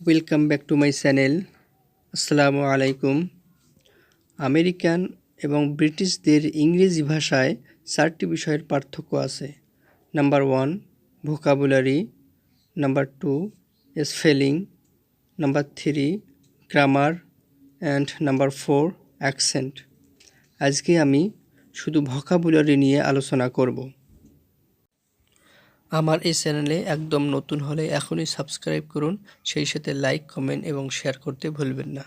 Welcome back to my channel. আসসালামু আলাইকুম। American এবং ব্রিটিশদের ইংরেজি ভাষায় 4টি বিষয়ের পার্থক্য আছে। Number 1 vocabulary, number 2 spelling, number 3 grammar and number 4 accent. আজকে আমি শুধু ভোকাবুলারি নিয়ে আলোচনা করব। আমার এই চ্যানেলে একদম নতুন হলে এখনই সাবস্ক্রাইব করুন, সেই সাথে লাইক, কমেন্ট এবং শেয়ার করতে ভুলবেন না।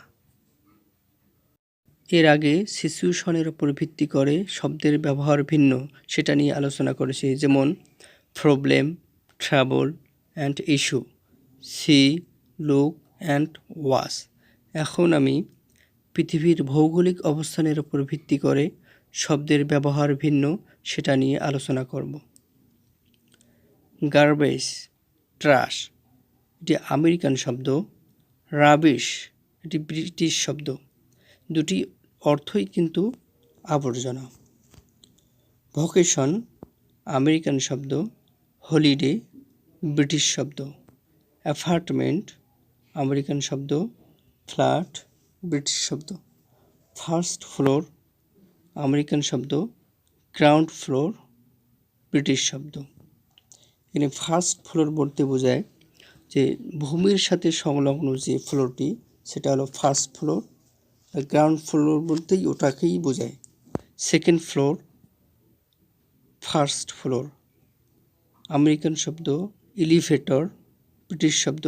এর আগে সিচুয়েশনের উপর ভিত্তি করে শব্দের ব্যবহার ভিন্ন, সেটা নিয়ে আলোচনা করেছি। যেমন problem, trouble and issue, see, look and watch. এখন আমি পৃথিবীর ভৌগোলিক অবস্থানের উপর ভিত্তি করে শব্দের ব্যবহার ভিন্ন, সেটা নিয়ে আলোচনা করব। গার্বেজ, ট্রাশ, এটি আমেরিকান শব্দ। রাবিশ, এটি ব্রিটিশ শব্দ। দুটি অর্থই কিন্তু আবর্জনা। ভোকেশন, আমেরিকান শব্দ। হলিডে, ব্রিটিশ শব্দ। অ্যাপার্টমেন্ট, আমেরিকান শব্দ। ফ্ল্যাট, ব্রিটিশ শব্দ। ফার্স্ট ফ্লোর, আমেরিকান শব্দ। গ্রাউন্ড ফ্লোর, ব্রিটিশ শব্দ। এখানে ফার্স্ট ফ্লোর বলতে বোঝায় যে ভূমির সাথে সংলগ্ন যে ফ্লোরটি, সেটা হলো ফার্স্ট ফ্লোর। গ্রাউন্ড ফ্লোর বলতেই ওটাকেই বোঝায়। Second floor, first floor. American শব্দ এলিভেটর, ব্রিটিশ শব্দ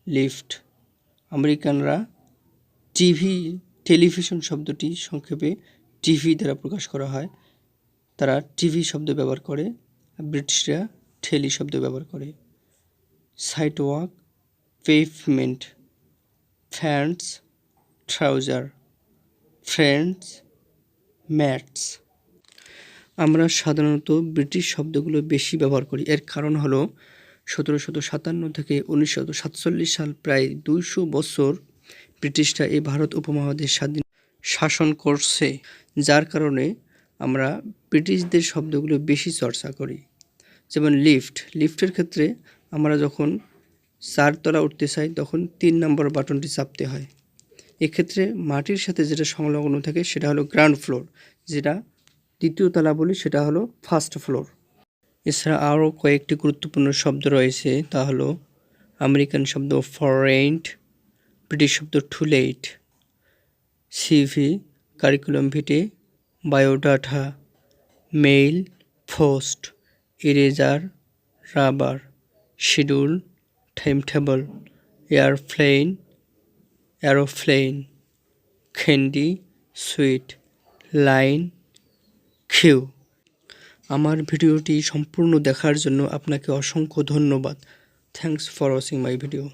লিফট। আমেরিকানরা টেলিভিশন শব্দটি সংক্ষেপে টিভি দ্বারা প্রকাশ করা হয়, তারা টিভি শব্দ ব্যবহার করে। ব্রিটিশরা টেলি শব্দ ব্যবহার করে। Sidewalk, pavement. Pants, trouser. Friends, mates. আমরা সাধারণত ব্রিটিশ শব্দগুলো বেশি ব্যবহার করি। এর কারণ হলো 1757 থেকে 1947 সাল, প্রায় 200 বছর ব্রিটিশরা এই ভারত উপমহাদেশ শাসন করছে, যার কারণে আমরা ব্রিটিশদের শব্দগুলো বেশি চর্চা করি। যেমন লিফটের ক্ষেত্রে আমরা যখন 4 তলা উঠতে চাই তখন 3 নম্বর বাটনটি চাপতে হয়। এক্ষেত্রে মাটির সাথে যেটা সংলগ্ন থাকে সেটা হলো গ্রাউন্ড ফ্লোর, যেটা দ্বিতীয় তলা বলি সেটা হলো ফার্স্ট ফ্লোর। এছাড়া আরও কয়েকটি গুরুত্বপূর্ণ শব্দ রয়েছে, তা হলো আমেরিকান শব্দ ফরেন্ট, ব্রিটিশ শব্দ to let. CV, curriculum vitae, biodata, mail, post, eraser, rubber, schedule, time table, aeroplane, candy, sweet, line, queue. আমার ভিডিওটি সম্পূর্ণ দেখার জন্য আপনাকে অসংখ্য ধন্যবাদ। Thanks for watching my video.